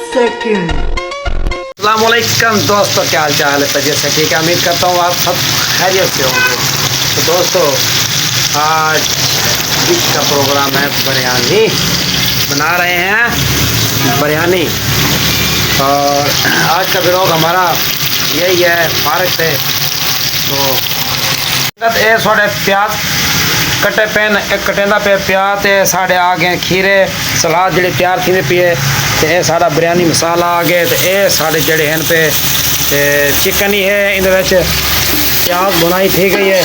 Second. अस्सलामुअलैकुम दोस्तों, क्या हाल चाल है? तबीयत से ठीक है? उम्मीद करता हूँ आप सब खैरियत से होंगे। तो दोस्तों, आज डिश का प्रोग्राम है बिरयानी। बना रहे हैं बिरयानी और आज का व्लॉग हमारा यही है। फारग से तो ये थोड़े प्याज कटे पेन एक कटेंदा पे प्याज ते साढ़े आ गए खीरे सलाद जी तैयार थी पी है। तो ये सारा बिरयानी मसाला आ गए। तो ये साढ़े जड़े हैं पे चिकन ही है। इन प्याज बुनाई थी गई है।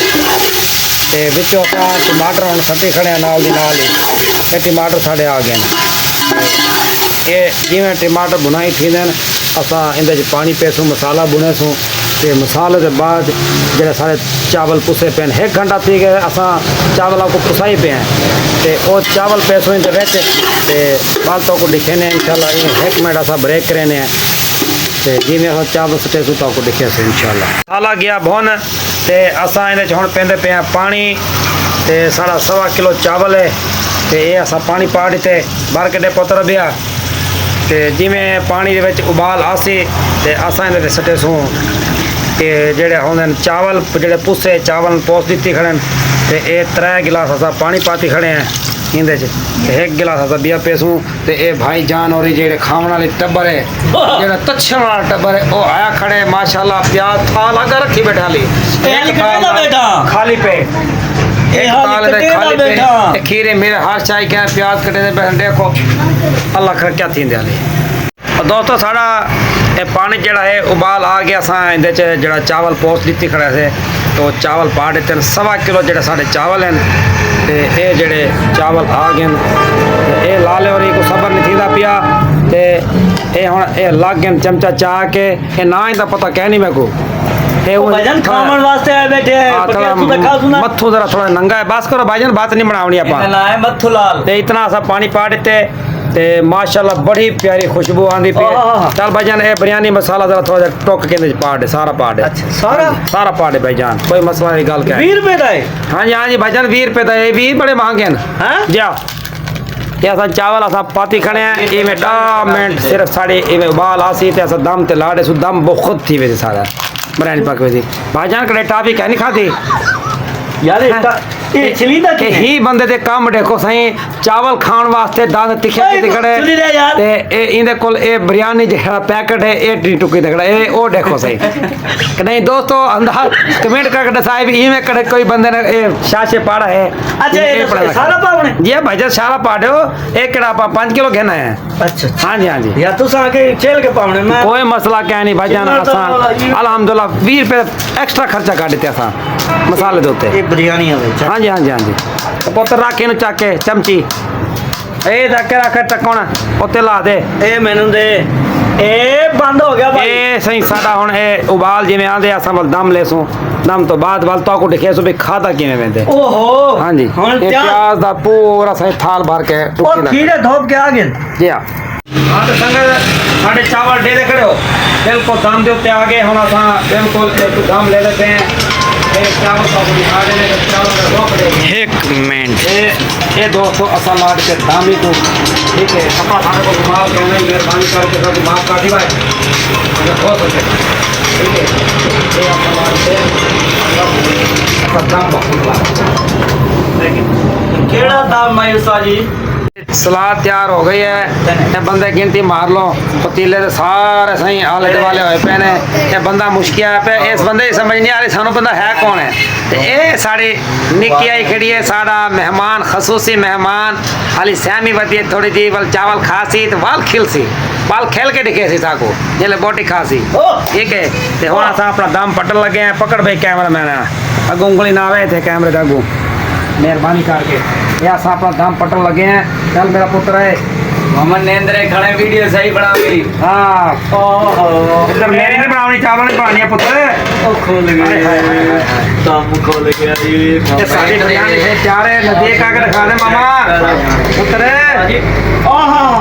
तो बिचों टमाटर हम सटी खड़े हैं नाल दी नाल ही। ये टमाटर साढ़े आ गए। ये जिमें टमाटर बुनाई थी असा इन पानी पेसूँ मसाला बुने सूँ। तो मसाले के बाद जो सारे चावल पुसे पे 1 घंटा थी गए। असा चावलों को पुसाई पे हैं। तो वो चावल पेसो इन बालतों को दिखे ने इंशाल्लाह 1 मिनट असा ब्रेक करें। तो जिमें अस चावल सटेसू तो दिखे से इंशाल्लाह मसाला गया भुन। तो असा इन हम पेंदे पे हैं पानी। तो साढ़ा 1.25 किलो चावल है। तो ये असा पानी पा दिते भर के पुत्र बिया। तो जिमें पानी के उबाल आसी तो असा इन सटेसू कि जेड़े होंगे चावल जेड़े पुसे चावल पोस दी खड़े। तो ये 3 गिलास असा पानी पाती खड़े हैं इन 1 गिलास असा बिया पेसूँ। तो ये भाई जान और जेड़े खाने वाले टब्बर है जेड़ा तछन वाला टब्बर है वो आया खड़े माशाल्लाह। प्याज थाल अगर रखी बैठा ली खाली पे खीरे मेरे हाथ चाय क्या प्याज कटे बैठे देखो अल्लाह कर क्या थी दे। दोस्तों साड़ा पानी जड़ा है उबाल आ गया। असा इन जड़ा चावल पोस दी खड़े से। तो चावल पा देते 1.25 किलो जड़े साढ़े चावल हैं। तो ये जड़े चावल आ गए ये लाले और को सबर नहीं थी पिया। तो ये हम ये लग गए चमचा चाह के ये ना इनका पता कह नहीं मेरे को मत्थू जरा थोड़ा नंगा है। बस करो भाईजान बात नहीं बनावनी आप। इतना सा पानी पा देते ते माशाल्लाह बड़ी प्यारी खुशबू आंदी पी। चल भाईजान ये बिरयानी मसाला जरा थोड़ा टोक के पा दे सारा पा दे। अच्छा, सारा पा दे भाईजान कोई मसला नहीं। गल क्या 20 रुपए का है? हाँ जी हाँ जी भाईजान 20 रुपए का है। 20 बड़े महंगे हैं जी। ये असा चावल असा पाती खड़े हैं। ये में 10 मिनट सिर्फ साढ़े ये उबाल आसी ते असा दम ते लाड़े सु दम बहुत थी वैसे सारा बिरयानी पक वैसी। भाईजान कड़े टाफी क्या नहीं खाती यार ही बंदे दे काम देखो सही चावल खान वास्ते दांत तिखे खड़े। ते इंदे कोल ए बिरयानी जेड़ा पैकेट है ए टी टुकी दे खड़ा ए ओ देखो सही कि नहीं। दोस्तों अंदाज कमेंट करके दसाए भी इवें कड़े कोई बंदे ने ए शाशे पाड़ा है। अच्छा ये सारा पावने जी भाई सारा पाड़ो। एक केड़ा 5 किलो घेना है। अच्छा हां जी या तुस आके चेल के पावने में कोई मसला क्या नहीं भाईजान। असा अल्हम्दुलिल्लाह 20 रुपए एक्स्ट्रा खर्चा कर देते असा मसाले दे उत्ते। ये बिरयानी है हाँ जी हाँ जी हाँ जी। पुत्र रख इन चक के चमची ए रख टकोण उत्ते ला दे। ए मैनू दे ए बंद हो गया भाई। ए सही साडा हुन ए उबाल जिवें आंदे असां वल दम लेसूं। दम तो बाद वल तो को दिखे सो भी खादा किवें वेंदे। ओहो हां जी ये प्याज दा पूरा सही थाल भर के टुकी ना खीरे धोप के आ गए जी। हां तो संग साडे चावल दे खड़े हो बिल्कुल दम दे उत्ते आ गए। हुन असां बिल्कुल एक दम ले लेते हैं। 1 मिनट ये दोस्तों असा लाड के दामी को ठीक है। अपना खाने को घुमाओ कहना मेहरबानी करके सब माफ कर दी भाई हो सके ठीक है। ये अपना लाड से दाम बहुत केड़ा दाम मायूसा जी। सलाद तैयार हो गई है। बंदे गिनती मार लो पतीले तो सारे सही आले दुआले होए पे ने। ये बंदा मुश्किल है पे इस बंदे समझ नहीं आ रही सानू बंदा है कौन है। तो ये साड़ी निक्की आई खड़ी है साड़ा मेहमान खसूसी मेहमान हाली सैमी बती थोड़ी जी वाल चावल खासी तो वाल खिलसी वाल खेल के दिखे सी साको जेले बोटी खासी ठीक है। तो हुण असां अपना दम पटन लगे हैं। पकड़ भाई कैमरा मैन अगू उंगली ना आवे थे कैमरे के अगू मेहरबानी करके ये असां अपना दम पटन लगे हैं। चल मेरा पुत्र है मोहम्मद नेंद्रे खड़े वीडियो सही बना मेरी। हाँ इधर मेरी नहीं बनावनी चावल नहीं बनानी है पुत्र। ओ खोल गया दम खोल गया ये सारी बिरयानी है तैयार है। नजदीक आके दिखा दे मामा पुत्र। हाँ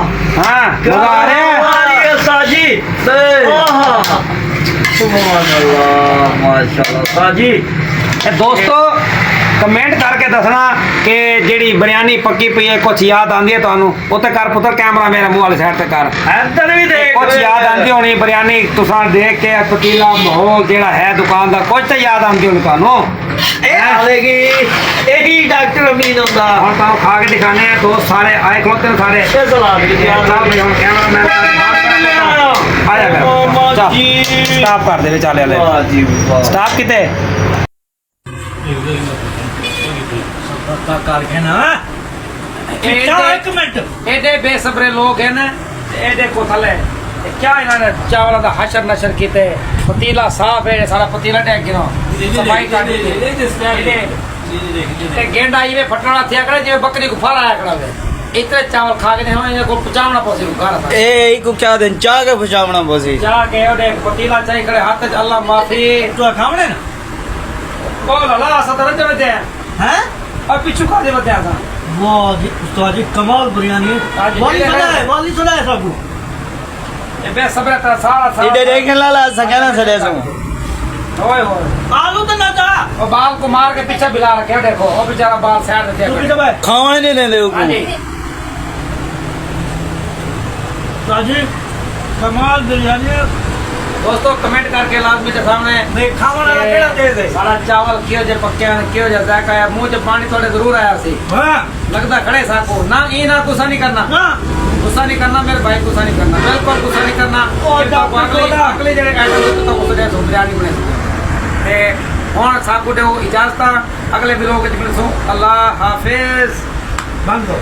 मजा आ रहा है साजी। सुभान अल्लाह माशाल्लाह साजी। दोस्तों ਕਮੈਂਟ ਕਰਕੇ ਦੱਸਣਾ ਕਿ ਜਿਹੜੀ ਬਿਰਿਆਨੀ ਪੱਕੀ ਪਈ ਹੈ ਕੁਝ ਯਾਦ ਆਂਦੀ ਹੈ ਤੁਹਾਨੂੰ ਉੱਤੇ ਕਰ ਪੁੱਤਰ ਕੈਮਰਾ ਮੇਰੇ ਮੂੰਹ ਵਾਲੀ ਸਾਈਡ ਤੇ ਕਰ ਇੱਧਰ ਵੀ ਦੇਖ ਕੁਝ ਯਾਦ ਆਂਦੀ ਹੋਣੀ ਬਿਰਿਆਨੀ ਤੁਸੀਂ ਦੇਖ ਕੇ ਪਤੀਲਾ ਮਾਹੌਲ ਜਿਹੜਾ ਹੈ ਦੁਕਾਨ ਦਾ ਕੁਝ ਤਾਂ ਯਾਦ ਆਂਦੀ ਹੋਣੀ ਤੁਹਾਨੂੰ ਇਹ ਆਵੇਗੀ ਇਹੀ ਡਾਕਟਰ ਅਮੀਨ ਹੁੰਦਾ ਹੁਣ ਤੁਹਾਨੂੰ ਖਾ ਕੇ ਦਿਖਾਣੇ ਆ ਦੋਸਤ ਸਾਰੇ ਆਏ ਖਲੋਤੇ ਨੇ ਸਾਰੇ ਇਹ ਸਲਾਦ ਵੀ ਸਾਹਿਬ ਵੀ ਹੁਣ ਕੈਮਰਾਮੈਨ ਆ ਜਾ ਕਰ ਜੀ ਸਟਾਪ ਕਰ ਦੇ ਵਿੱਚ ਆਲੇ ਵਾਲੇ ਵਾਹ ਜੀ ਵਾਹ ਸਟਾਪ ਕਿਤੇ ਪਤਾ ਕਰਕੇ ਨਾ ਇੱਕ ਮਿੰਟ ਇਹਦੇ ਬੇਸਬਰੇ ਲੋਕ ਹਨ ਇਹਦੇ ਕੋ ਥੱਲੇ क्या इन्होंने चावल का हशर नशर किते पतीला साफ है सारा पतीला टैग गिनो सफाई कर ते गेंडा ये फटना थिया करे जे बकरी को फाला आया करे इतने चावल खा के हम इनको पचावना पसे घर था ए को क्या दिन चाह के पचावना पसे चाह के ओडे पतीला चाही करे हाथ च अल्लाह माफी तो खावणे ना बोल अल्लाह सदर जमे हैं और पिछु खा दे बते आसा वाह जी उस्ताद जी कमाल बिरयानी वाली सुना है सबको बे सबरे तरह सारा इधर देखने लाला सकाना सड़े सो ओए होए आलू तो ना जा और बाल को मार के पीछे बिला रखे देखो वो बेचारा बाल साइड से देखो खाने नहीं लेने हाँ जी राजी कमाल बिरयानी दोस्तों कमेंट करके लाजमी के सामने मैं खाना केड़ा दे दे सारा चावल क्यों जे पक्के हैं क्यों जे जायका है मुंह च पानी थोड़े जरूर आया सी हां लगदा खड़े साको ना ई ना गुस्सा नहीं करना हां गुस्सा नहीं करना मेरे भाई गुस्सा नहीं करना बिल्कुल गुस्सा नहीं करना अगले जेडे आइटम तो उसदे सो बिरयानी बने ते हुन साको दे इजाजत अगले व्लॉग विच मिलसो अल्लाह हाफिज बंद